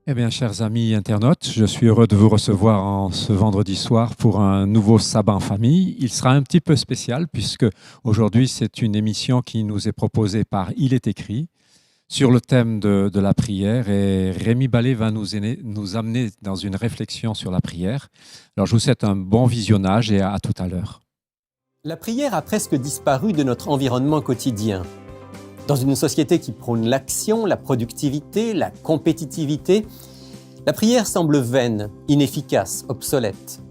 Eh bien, chers amis internautes, je suis heureux de vous recevoir en ce vendredi soir pour un nouveau sabbat en famille. Il sera un petit peu spécial puisque aujourd'hui, c'est une émission qui nous est proposée par Il est écrit sur le thème de la prière et Rémi Ballet va nous amener dans une réflexion sur la prière. Alors, je vous souhaite un bon visionnage et à tout à l'heure. La prière a presque disparu de notre environnement quotidien. Dans une société qui prône l'action, la productivité, la compétitivité, la prière semble vaine, inefficace, obsolète.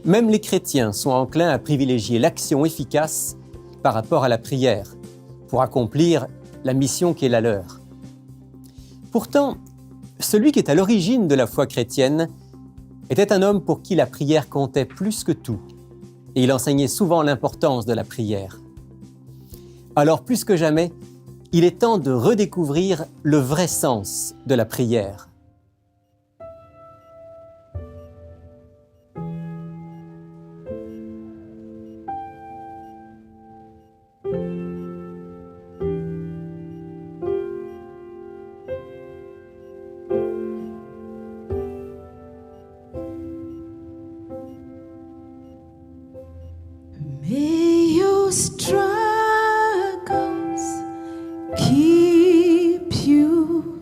Même les chrétiens sont enclins à privilégier l'action efficace par rapport à la prière, pour accomplir la mission qui est la leur. Pourtant, celui qui est à l'origine de la foi chrétienne était un homme pour qui la prière comptait plus que tout, et il enseignait souvent l'importance de la prière. Alors plus que jamais, il est temps de redécouvrir le vrai sens de la prière. May your struggles keep you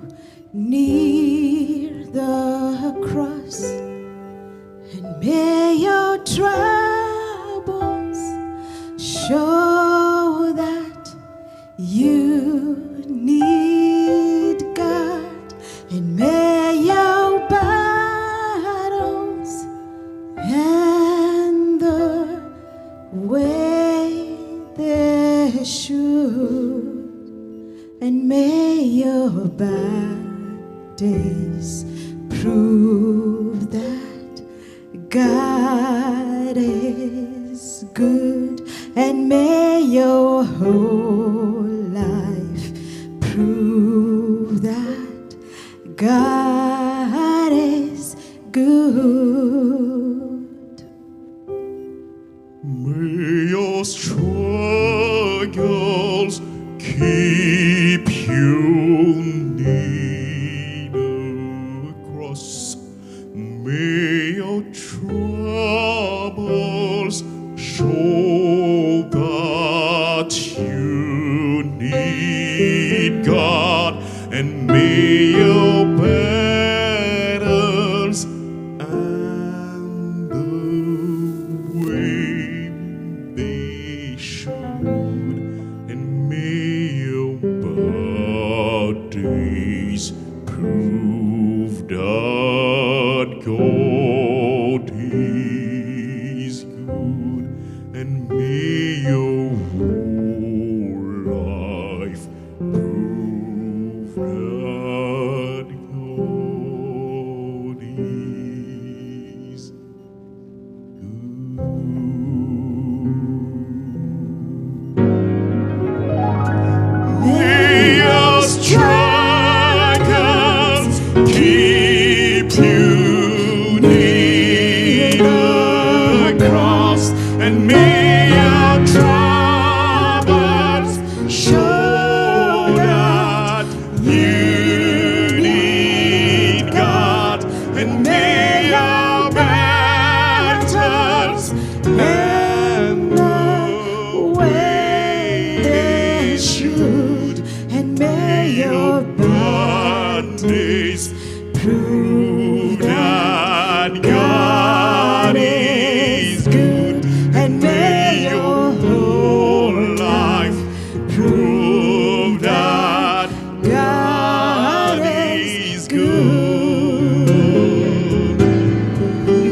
near the cross, and may your troubles show that you need God, and may your battles and the way they should, and may your bad days prove that God is good, and may your whole life prove that God is good. May your struggles keep you near the cross. May your troubles show that you need God, and may your battles and the way they should, and may your bad days prove that God is good, and may your whole life prove that God is good. May your struggles keep you near the cross, and may your troubles show that you need God, and may your battles and the way they should, and may your bad days prove that God is good, and may your whole life prove that God is good.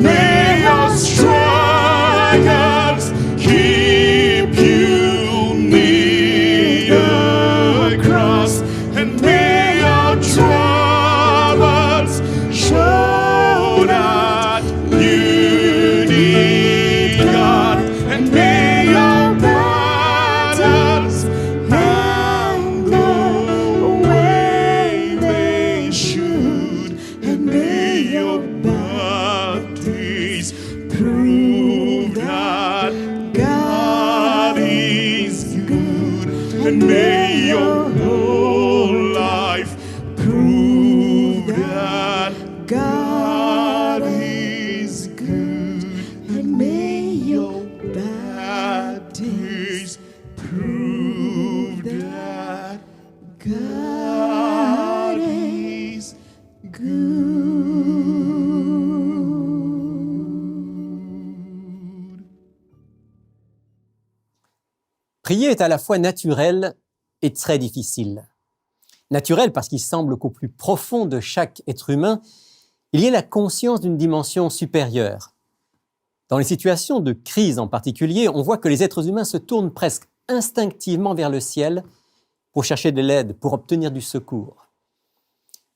May your struggles keep you near the cross, and may your troubles and may your whole life prove that God is good, and may your bad days prove that God is good. Prier est à la fois naturel et très difficile. Naturel parce qu'il semble qu'au plus profond de chaque être humain, il y ait la conscience d'une dimension supérieure. Dans les situations de crise en particulier, on voit que les êtres humains se tournent presque instinctivement vers le ciel pour chercher de l'aide, pour obtenir du secours.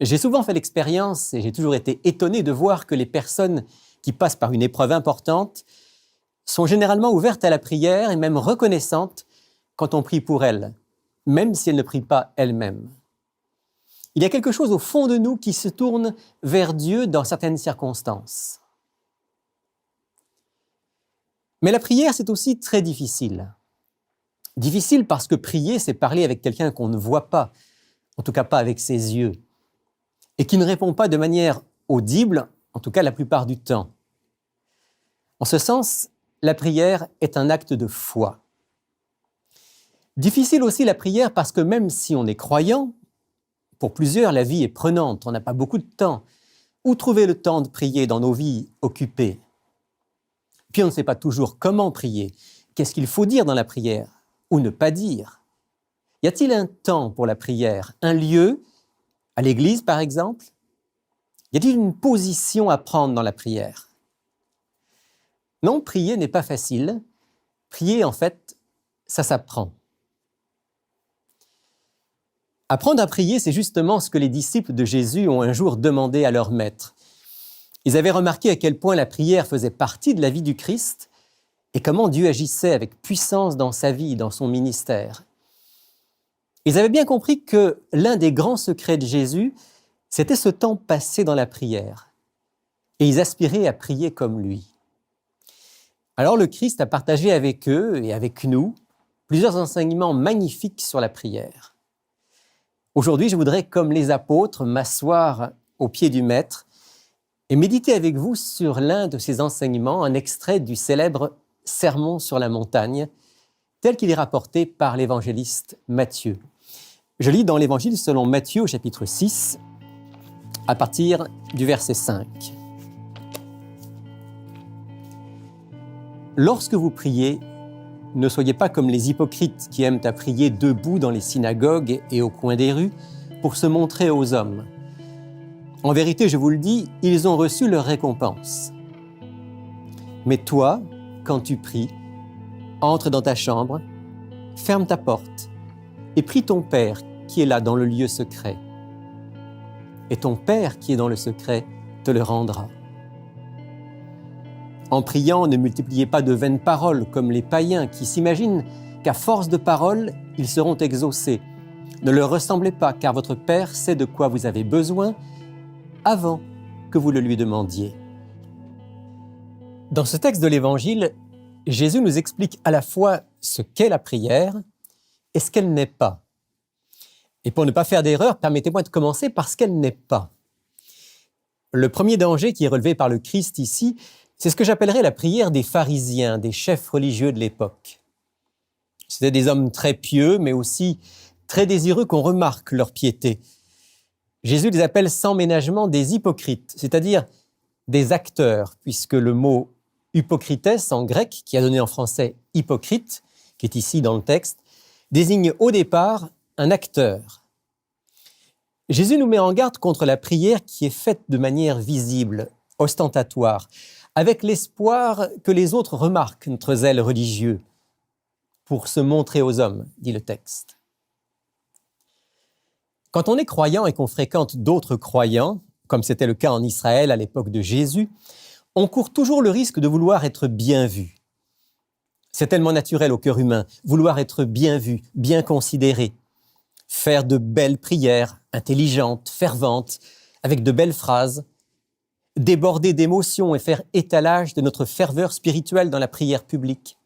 J'ai souvent fait l'expérience, et j'ai toujours été étonné de voir que les personnes qui passent par une épreuve importante sont généralement ouvertes à la prière et même reconnaissantes quand on prie pour elles, même si elles ne prient pas elles-mêmes. Il y a quelque chose au fond de nous qui se tourne vers Dieu dans certaines circonstances. Mais la prière, c'est aussi très difficile. Difficile parce que prier, c'est parler avec quelqu'un qu'on ne voit pas, en tout cas pas avec ses yeux, et qui ne répond pas de manière audible, en tout cas la plupart du temps. En ce sens, la prière est un acte de foi. Difficile aussi la prière parce que même si on est croyant, pour plusieurs, la vie est prenante, on n'a pas beaucoup de temps. Où trouver le temps de prier dans nos vies occupées? Puis on ne sait pas toujours comment prier. Qu'est-ce qu'il faut dire dans la prière ou ne pas dire? Y a-t-il un temps pour la prière, un lieu, à l'église par exemple? Y a-t-il une position à prendre dans la prière? Non, prier n'est pas facile. Prier, en fait, ça s'apprend. Apprendre à prier, c'est justement ce que les disciples de Jésus ont un jour demandé à leur maître. Ils avaient remarqué à quel point la prière faisait partie de la vie du Christ et comment Dieu agissait avec puissance dans sa vie, dans son ministère. Ils avaient bien compris que l'un des grands secrets de Jésus, c'était ce temps passé dans la prière. Et ils aspiraient à prier comme lui. Alors le Christ a partagé avec eux et avec nous plusieurs enseignements magnifiques sur la prière. Aujourd'hui, je voudrais, comme les apôtres, m'asseoir au pied du Maître et méditer avec vous sur l'un de ces enseignements, un extrait du célèbre Sermon sur la montagne, tel qu'il est rapporté par l'évangéliste Matthieu. Je lis dans l'Évangile selon Matthieu au chapitre 6, à partir du verset 5. « Lorsque vous priez, ne soyez pas comme les hypocrites qui aiment à prier debout dans les synagogues et au coin des rues pour se montrer aux hommes. En vérité, je vous le dis, ils ont reçu leur récompense. Mais toi, quand tu pries, entre dans ta chambre, ferme ta porte et prie ton Père qui est là dans le lieu secret. Et ton Père qui est dans le secret te le rendra. En priant, ne multipliez pas de vaines paroles comme les païens qui s'imaginent qu'à force de paroles, ils seront exaucés. Ne leur ressemblez pas, car votre Père sait de quoi vous avez besoin avant que vous le lui demandiez. » Dans ce texte de l'Évangile, Jésus nous explique à la fois ce qu'est la prière et ce qu'elle n'est pas. Et pour ne pas faire d'erreur, permettez-moi de commencer par ce qu'elle n'est pas. Le premier danger qui est relevé par le Christ ici, c'est ce que j'appellerais la prière des pharisiens, des chefs religieux de l'époque. C'étaient des hommes très pieux, mais aussi très désireux qu'on remarque leur piété. Jésus les appelle sans ménagement des hypocrites, c'est-à-dire des acteurs, puisque le mot hypocrites en grec, qui a donné en français hypocrite, qui est ici dans le texte, désigne au départ un acteur. Jésus nous met en garde contre la prière qui est faite de manière visible, ostentatoire, avec l'espoir que les autres remarquent notre zèle religieux pour se montrer aux hommes, dit le texte. Quand on est croyant et qu'on fréquente d'autres croyants, comme c'était le cas en Israël à l'époque de Jésus, on court toujours le risque de vouloir être bien vu. C'est tellement naturel au cœur humain, vouloir être bien vu, bien considéré, faire de belles prières, intelligentes, ferventes, avec de belles phrases, déborder d'émotions et faire étalage de notre ferveur spirituelle dans la prière publique.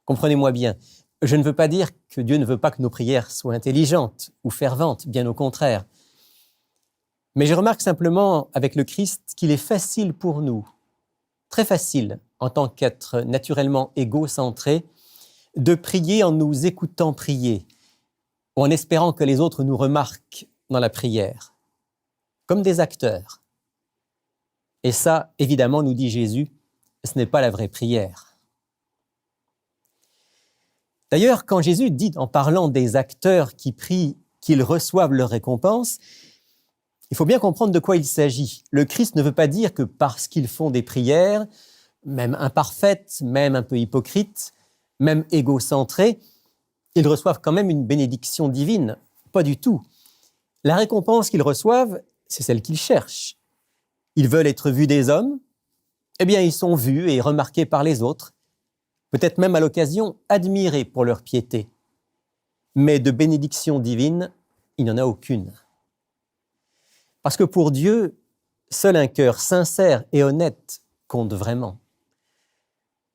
Comprenez-moi bien, Je ne veux pas dire que Dieu ne veut pas que nos prières soient intelligentes ou ferventes, bien au contraire. Mais je remarque simplement avec le Christ qu'il est facile pour nous, très facile, en tant qu'être naturellement égocentré, de prier en nous écoutant prier, ou en espérant que les autres nous remarquent dans la prière, comme des acteurs. Et ça, évidemment, nous dit Jésus, ce n'est pas la vraie prière. D'ailleurs, quand Jésus dit, en parlant des acteurs qui prient, qu'ils reçoivent leur récompense, il faut bien comprendre de quoi il s'agit. Le Christ ne veut pas dire que parce qu'ils font des prières, même imparfaites, même un peu hypocrites, même égocentrées, ils reçoivent quand même une bénédiction divine. Pas du tout. La récompense qu'ils reçoivent, c'est celle qu'ils cherchent. Ils veulent être vus des hommes, eh bien ils sont vus et remarqués par les autres, peut-être même à l'occasion admirés pour leur piété. Mais de bénédiction divine, il n'y en a aucune. Parce que pour Dieu, seul un cœur sincère et honnête compte vraiment.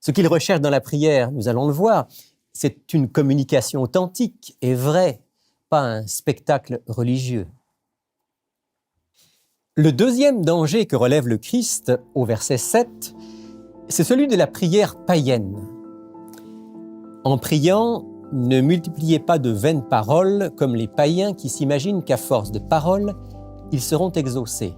Ce qu'il recherche dans la prière, nous allons le voir, c'est une communication authentique et vraie, pas un spectacle religieux. Le deuxième danger que relève le Christ au verset 7, c'est celui de la prière païenne. En priant, ne multipliez pas de vaines paroles comme les païens qui s'imaginent qu'à force de paroles, ils seront exaucés.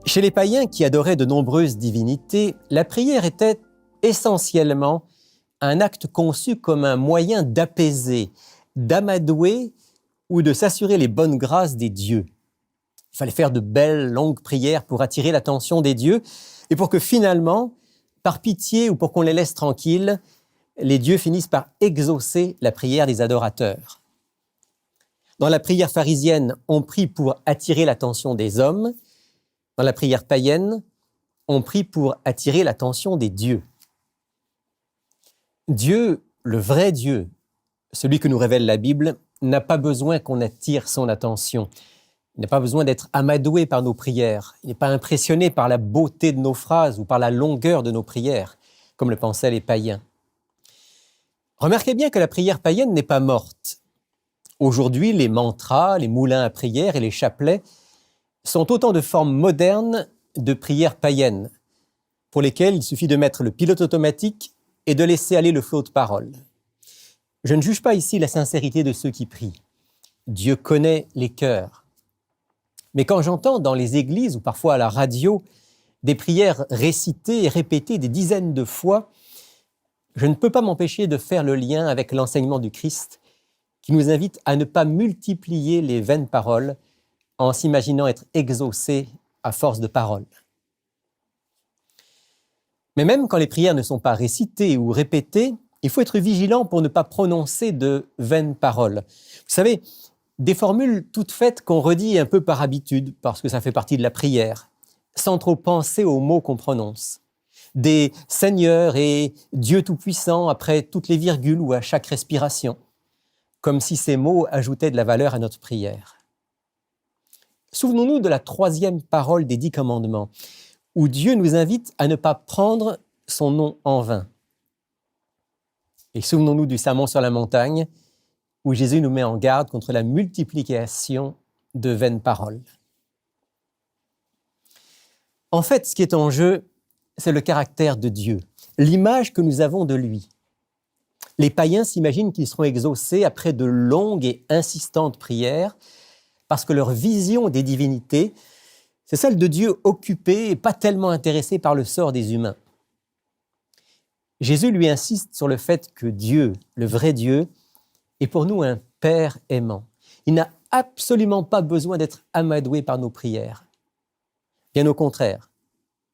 Chez les païens qui adoraient de nombreuses divinités, la prière était essentiellement un acte conçu comme un moyen d'apaiser, d'amadouer ou de s'assurer les bonnes grâces des dieux. Il fallait faire de belles, longues prières pour attirer l'attention des dieux et pour que finalement, par pitié ou pour qu'on les laisse tranquilles, les dieux finissent par exaucer la prière des adorateurs. Dans la prière pharisienne, on prie pour attirer l'attention des hommes. Dans la prière païenne, on prie pour attirer l'attention des dieux. Dieu, le vrai Dieu, celui que nous révèle la Bible, n'a pas besoin qu'on attire son attention. Il n'a pas besoin d'être amadoué par nos prières. Il n'est pas impressionné par la beauté de nos phrases ou par la longueur de nos prières, comme le pensaient les païens. Remarquez bien que la prière païenne n'est pas morte. Aujourd'hui, les mantras, les moulins à prière et les chapelets sont autant de formes modernes de prière païenne, pour lesquelles il suffit de mettre le pilote automatique et de laisser aller le flot de paroles. Je ne juge pas ici la sincérité de ceux qui prient. Dieu connaît les cœurs. Mais quand j'entends dans les églises ou parfois à la radio des prières récitées et répétées des dizaines de fois, je ne peux pas m'empêcher de faire le lien avec l'enseignement du Christ qui nous invite à ne pas multiplier les vaines paroles en s'imaginant être exaucés à force de paroles. Mais même quand les prières ne sont pas récitées ou répétées, il faut être vigilant pour ne pas prononcer de vaines paroles. Vous savez, des formules toutes faites qu'on redit un peu par habitude, parce que ça fait partie de la prière, sans trop penser aux mots qu'on prononce. Des « Seigneur » et « Dieu Tout-Puissant » après toutes les virgules ou à chaque respiration, comme si ces mots ajoutaient de la valeur à notre prière. Souvenons-nous de la 3e parole des 10 commandements, où Dieu nous invite à ne pas prendre son nom en vain. Et souvenons-nous du Sermon sur la montagne, où Jésus nous met en garde contre la multiplication de vaines paroles. En fait, ce qui est en jeu, c'est le caractère de Dieu, l'image que nous avons de lui. Les païens s'imaginent qu'ils seront exaucés après de longues et insistantes prières, parce que leur vision des divinités, c'est celle de Dieu occupé et pas tellement intéressé par le sort des humains. Jésus lui insiste sur le fait que Dieu, le vrai Dieu, est pour nous un Père aimant. Il n'a absolument pas besoin d'être amadoué par nos prières. Bien au contraire,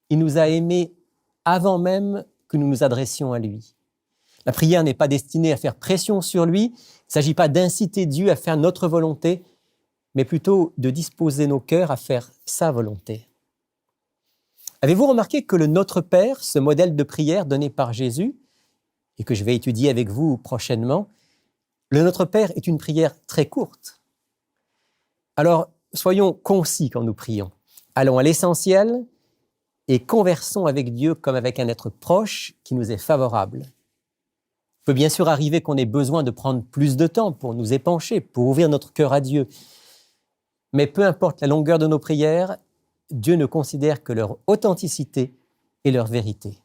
il nous a aimés avant même que nous nous adressions à lui. La prière n'est pas destinée à faire pression sur lui, il ne s'agit pas d'inciter Dieu à faire notre volonté, mais plutôt de disposer nos cœurs à faire sa volonté. Avez-vous remarqué que le Notre Père, ce modèle de prière donné par Jésus, et que je vais étudier avec vous prochainement, le Notre Père est une prière très courte. Alors, soyons concis quand nous prions. Allons à l'essentiel et conversons avec Dieu comme avec un être proche qui nous est favorable. peut bien sûr arriver qu'on ait besoin de prendre plus de temps pour nous épancher, pour ouvrir notre cœur à Dieu. Mais peu importe la longueur de nos prières, Dieu ne considère que leur authenticité et leur vérité.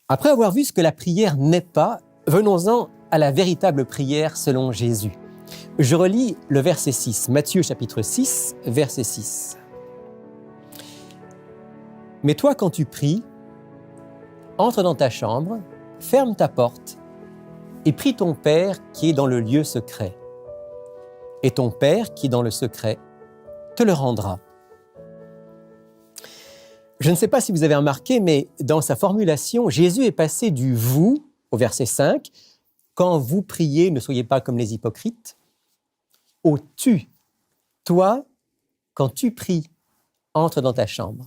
Après avoir vu ce que la prière n'est pas, venons-en à la véritable prière selon Jésus. Je relis le verset 6, Matthieu chapitre 6, verset 6. « Mais toi, quand tu pries, entre dans ta chambre, ferme ta porte et prie ton Père qui est dans le lieu secret. Et ton Père qui est dans le secret te le rendra. » Je ne sais pas si vous avez remarqué, mais dans sa formulation, Jésus est passé du « vous » au verset 5, « Quand vous priez, ne soyez pas comme les hypocrites », au « tu ». Toi, quand tu pries, entre dans ta chambre.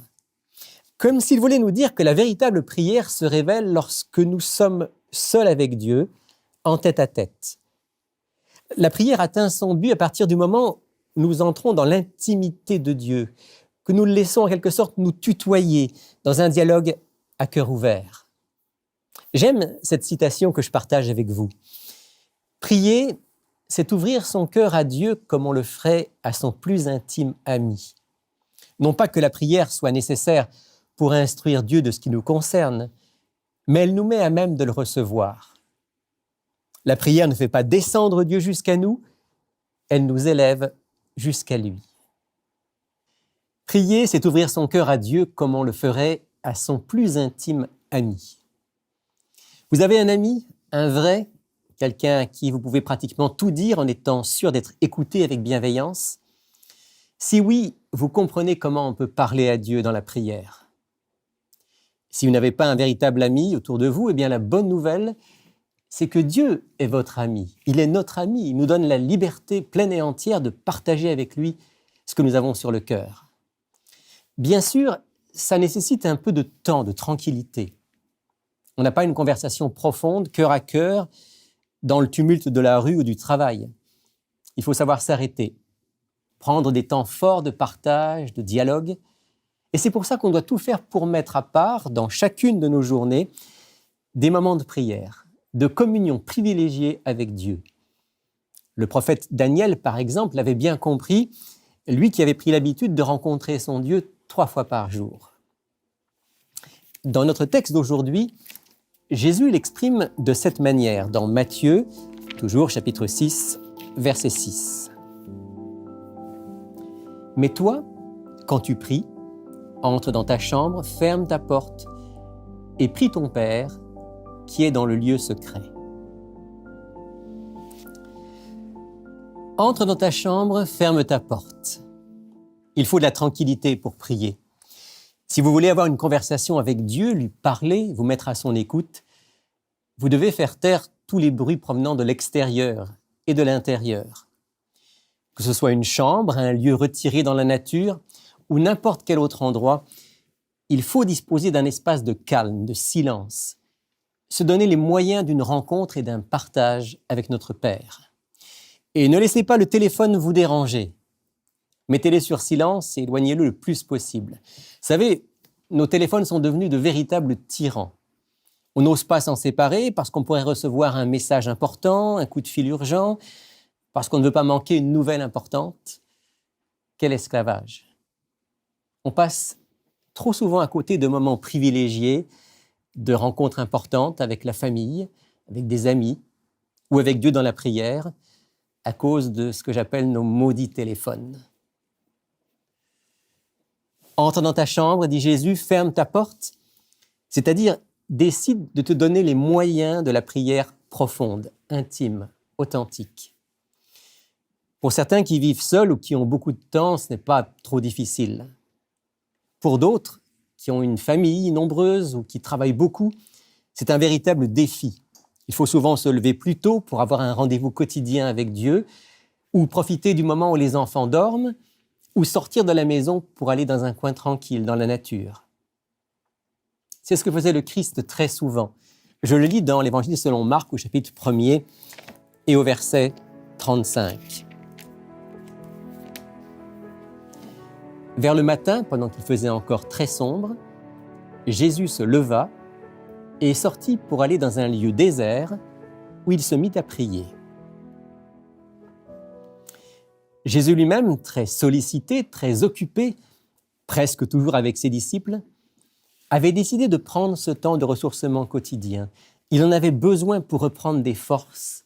Comme s'il voulait nous dire que la véritable prière se révèle lorsque nous sommes seuls avec Dieu, en tête à tête. La prière atteint son but à partir du moment où nous entrons dans l'intimité de Dieu, que nous le laissons en quelque sorte nous tutoyer dans un dialogue à cœur ouvert. J'aime cette citation que je partage avec vous. Prier, c'est ouvrir son cœur à Dieu comme on le ferait à son plus intime ami. Non pas que la prière soit nécessaire pour instruire Dieu de ce qui nous concerne, mais elle nous met à même de le recevoir. La prière ne fait pas descendre Dieu jusqu'à nous, elle nous élève jusqu'à lui. Prier, c'est ouvrir son cœur à Dieu comme on le ferait à son plus intime ami. Vous avez un ami, un vrai, quelqu'un à qui vous pouvez pratiquement tout dire en étant sûr d'être écouté avec bienveillance? Si oui, vous comprenez comment on peut parler à Dieu dans la prière. Si vous n'avez pas un véritable ami autour de vous, eh bien la bonne nouvelle, c'est que Dieu est votre ami. Il est notre ami. Il nous donne la liberté pleine et entière de partager avec lui ce que nous avons sur le cœur. Bien sûr, ça nécessite un peu de temps, de tranquillité. On n'a pas une conversation profonde, cœur à cœur, dans le tumulte de la rue ou du travail. Il faut savoir s'arrêter, prendre des temps forts de partage, de dialogue. Et c'est pour ça qu'on doit tout faire pour mettre à part, dans chacune de nos journées, des moments de prière, de communion privilégiée avec Dieu. Le prophète Daniel, par exemple, l'avait bien compris, lui qui avait pris l'habitude de rencontrer son Dieu 3 fois par jour. Dans notre texte d'aujourd'hui, Jésus l'exprime de cette manière dans Matthieu, toujours chapitre 6, verset 6. « Mais toi, quand tu pries, entre dans ta chambre, ferme ta porte et prie ton Père qui est dans le lieu secret. » Entre dans ta chambre, ferme ta porte. Il faut de la tranquillité pour prier. Si vous voulez avoir une conversation avec Dieu, lui parler, vous mettre à son écoute, vous devez faire taire tous les bruits provenant de l'extérieur et de l'intérieur. Que ce soit une chambre, un lieu retiré dans la nature ou n'importe quel autre endroit, il faut disposer d'un espace de calme, de silence, se donner les moyens d'une rencontre et d'un partage avec notre Père. Et ne laissez pas le téléphone vous déranger. Mettez-les sur silence et éloignez-le le plus possible. Vous savez, nos téléphones sont devenus de véritables tyrans. On n'ose pas s'en séparer parce qu'on pourrait recevoir un message important, un coup de fil urgent, parce qu'on ne veut pas manquer une nouvelle importante. Quel esclavage! On passe trop souvent à côté de moments privilégiés, de rencontres importantes avec la famille, avec des amis ou avec Dieu dans la prière, à cause de ce que j'appelle nos maudits téléphones. Entre dans ta chambre, dit Jésus, ferme ta porte, c'est-à-dire décide de te donner les moyens de la prière profonde, intime, authentique. Pour certains qui vivent seuls ou qui ont beaucoup de temps, ce n'est pas trop difficile. Pour d'autres, qui ont une famille nombreuse ou qui travaillent beaucoup, c'est un véritable défi. Il faut souvent se lever plus tôt pour avoir un rendez-vous quotidien avec Dieu, ou profiter du moment où les enfants dorment, ou sortir de la maison pour aller dans un coin tranquille, dans la nature. C'est ce que faisait le Christ très souvent. Je le lis dans l'Évangile selon Marc, au chapitre 1er et au verset 35. Vers le matin, pendant qu'il faisait encore très sombre, Jésus se leva et sortit pour aller dans un lieu désert où il se mit à prier. Jésus lui-même, très sollicité, très occupé, presque toujours avec ses disciples, avait décidé de prendre ce temps de ressourcement quotidien. Il en avait besoin pour reprendre des forces,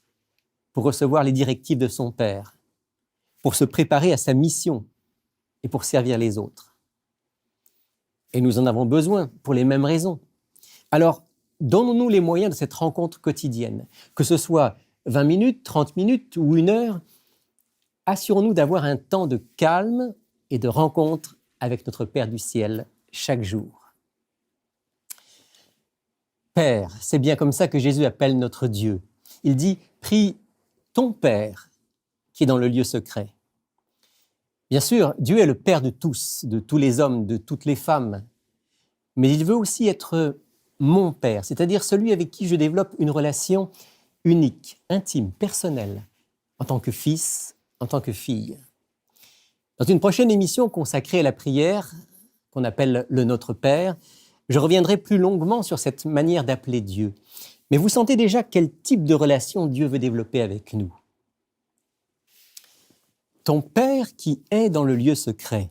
pour recevoir les directives de son Père, pour se préparer à sa mission et pour servir les autres. Et nous en avons besoin pour les mêmes raisons. Alors, donnons-nous les moyens de cette rencontre quotidienne, que ce soit 20 minutes, 30 minutes ou 1 heure, assurons-nous d'avoir un temps de calme et de rencontre avec notre Père du ciel chaque jour. Père, c'est bien comme ça que Jésus appelle notre Dieu. Il dit « Prie ton Père qui est dans le lieu secret ». Bien sûr, Dieu est le Père de tous les hommes, de toutes les femmes, mais il veut aussi être mon Père, c'est-à-dire celui avec qui je développe une relation unique, intime, personnelle, en tant que fils, en tant que fille. Dans une prochaine émission consacrée à la prière, qu'on appelle le Notre Père, je reviendrai plus longuement sur cette manière d'appeler Dieu. Mais vous sentez déjà quel type de relation Dieu veut développer avec nous. Ton Père qui est dans le lieu secret.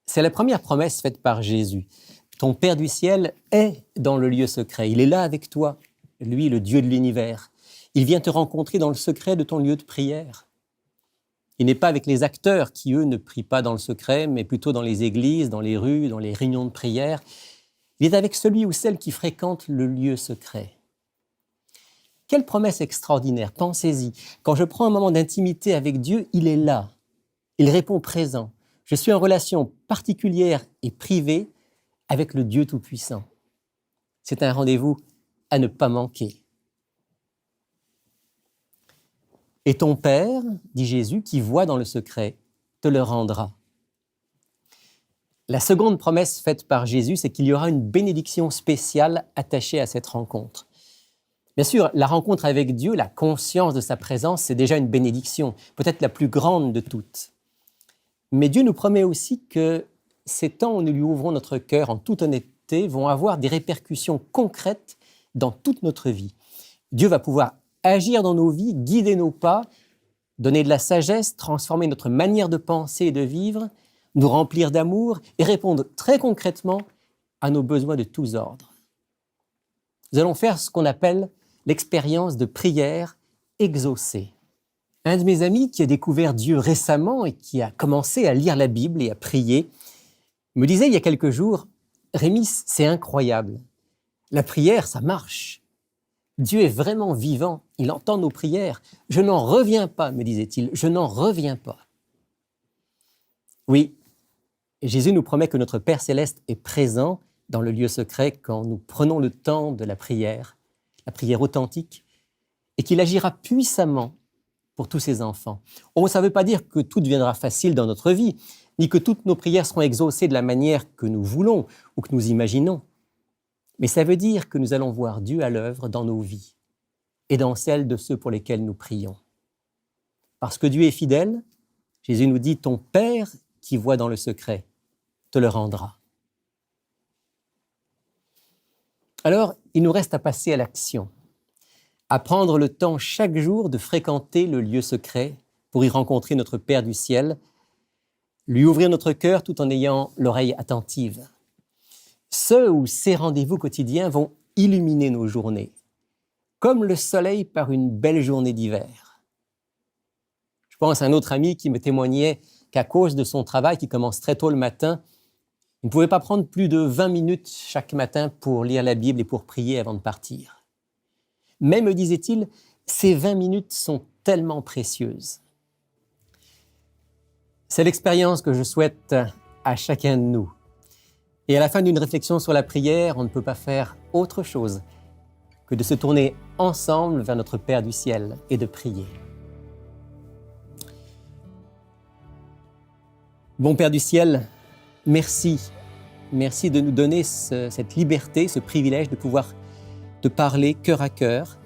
C'est la première promesse faite par Jésus. Ton Père du ciel est dans le lieu secret. Il est là avec toi, lui, le Dieu de l'univers. Il vient te rencontrer dans le secret de ton lieu de prière. Il n'est pas avec les acteurs qui, eux, ne prient pas dans le secret, mais plutôt dans les églises, dans les rues, dans les réunions de prière. Il est avec celui ou celle qui fréquente le lieu secret. Quelle promesse extraordinaire, pensez-y. Quand je prends un moment d'intimité avec Dieu, il est là. Il répond présent. Je suis en relation particulière et privée avec le Dieu Tout-Puissant. C'est un rendez-vous à ne pas manquer. Et ton Père, dit Jésus, qui voit dans le secret, te le rendra. La seconde promesse faite par Jésus, c'est qu'il y aura une bénédiction spéciale attachée à cette rencontre. Bien sûr, la rencontre avec Dieu, la conscience de sa présence, c'est déjà une bénédiction, peut-être la plus grande de toutes. Mais Dieu nous promet aussi que ces temps où nous lui ouvrons notre cœur en toute honnêteté vont avoir des répercussions concrètes dans toute notre vie. Dieu va pouvoir agir dans nos vies, guider nos pas, donner de la sagesse, transformer notre manière de penser et de vivre, nous remplir d'amour et répondre très concrètement à nos besoins de tous ordres. Nous allons faire ce qu'on appelle l'expérience de prière exaucée. Un de mes amis qui a découvert Dieu récemment et qui a commencé à lire la Bible et à prier me disait il y a quelques jours « Rémi, c'est incroyable. La prière, ça marche. Dieu est vraiment vivant, il entend nos prières. Je n'en reviens pas, me disait-il, je n'en reviens pas. » Oui, Jésus nous promet que notre Père céleste est présent dans le lieu secret quand nous prenons le temps de la prière authentique, et qu'il agira puissamment pour tous ses enfants. Oh, ça ne veut pas dire que tout deviendra facile dans notre vie, ni que toutes nos prières seront exaucées de la manière que nous voulons ou que nous imaginons. Mais ça veut dire que nous allons voir Dieu à l'œuvre dans nos vies et dans celles de ceux pour lesquels nous prions. Parce que Dieu est fidèle, Jésus nous dit « Ton Père qui voit dans le secret te le rendra ». Alors, il nous reste à passer à l'action, à prendre le temps chaque jour de fréquenter le lieu secret pour y rencontrer notre Père du ciel, lui ouvrir notre cœur tout en ayant l'oreille attentive. Ce ou ces rendez-vous quotidiens vont illuminer nos journées, comme le soleil par une belle journée d'hiver. Je pense à un autre ami qui me témoignait qu'à cause de son travail qui commence très tôt le matin, il ne pouvait pas prendre plus de 20 minutes chaque matin pour lire la Bible et pour prier avant de partir. Mais, me disait-il, ces 20 minutes sont tellement précieuses. C'est l'expérience que je souhaite à chacun de nous. Et à la fin d'une réflexion sur la prière, on ne peut pas faire autre chose que de se tourner ensemble vers notre Père du ciel et de prier. Bon Père du ciel, merci. Merci de nous donner cette liberté, ce privilège de pouvoir te parler cœur à cœur,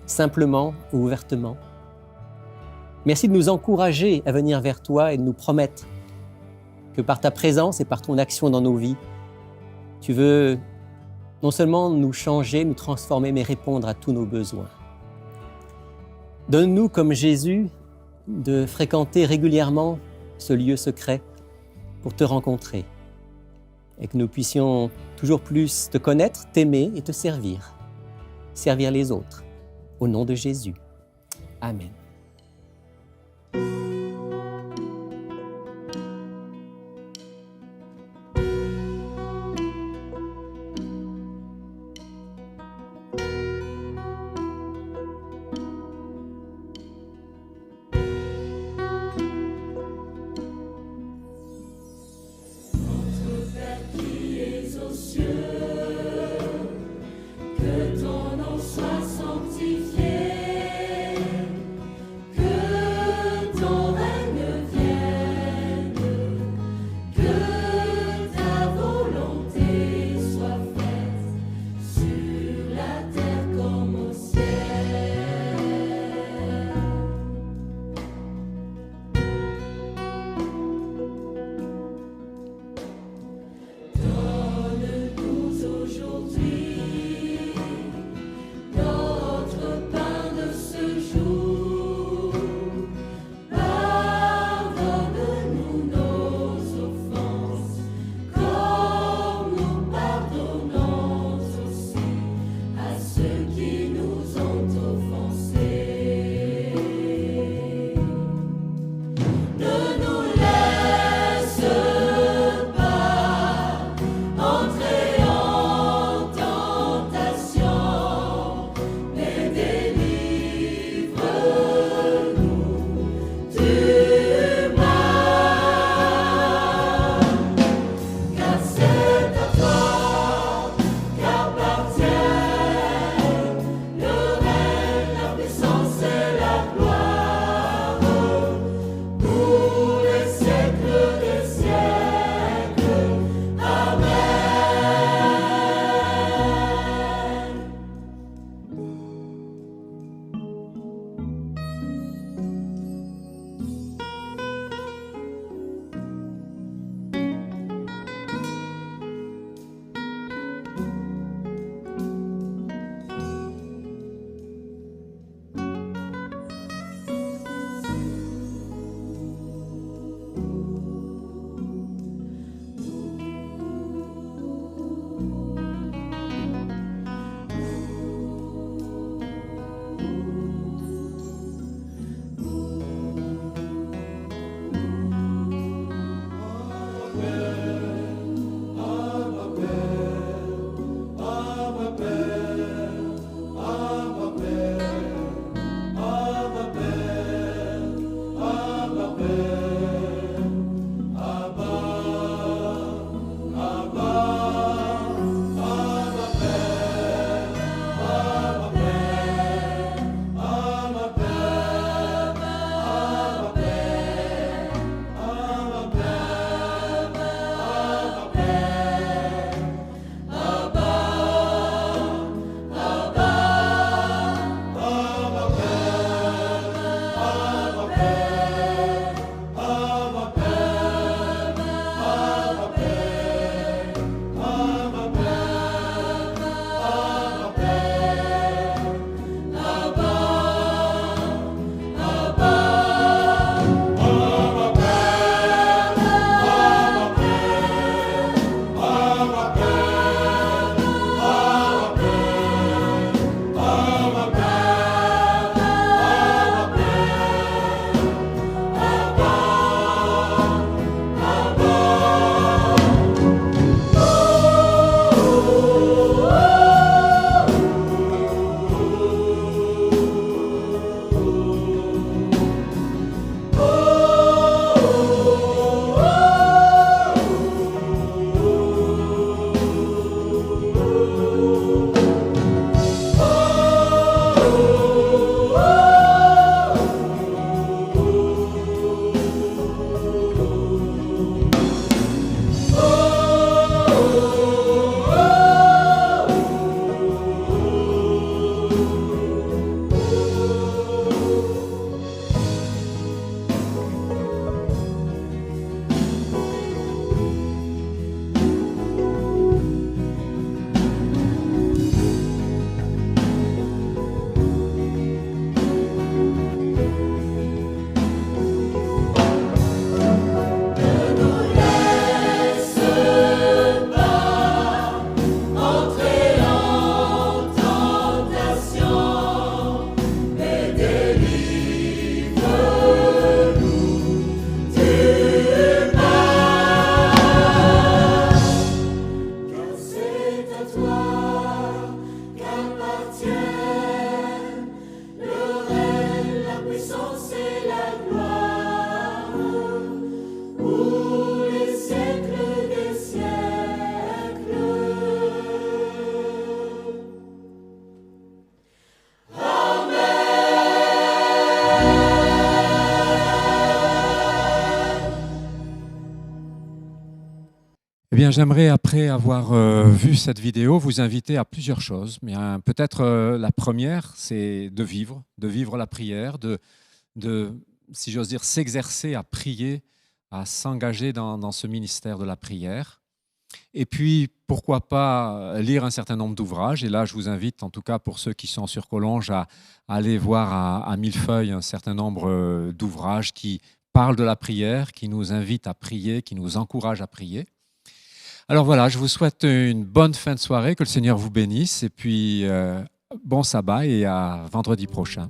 simplement ou ouvertement. Merci de nous encourager à venir vers toi et de nous promettre que par ta présence et par ton action dans nos vies, tu veux non seulement nous changer, nous transformer, mais répondre à tous nos besoins. Donne-nous, comme Jésus, de fréquenter régulièrement ce lieu secret pour te rencontrer et que nous puissions toujours plus te connaître, t'aimer et te servir les autres. Au nom de Jésus. Amen. bien, j'aimerais, après avoir vu cette vidéo, vous inviter à plusieurs choses. Bien, peut-être la première, c'est de vivre la prière, si j'ose dire, s'exercer à prier, à s'engager dans ce ministère de la prière. Et puis, pourquoi pas lire un certain nombre d'ouvrages. Et là, je vous invite, en tout cas pour ceux qui sont sur Collonges, à aller voir à Millefeuille un certain nombre d'ouvrages qui parlent de la prière, qui nous invitent à prier, qui nous encouragent à prier. Alors voilà, je vous souhaite une bonne fin de soirée, que le Seigneur vous bénisse, et puis bon sabbat et à vendredi prochain.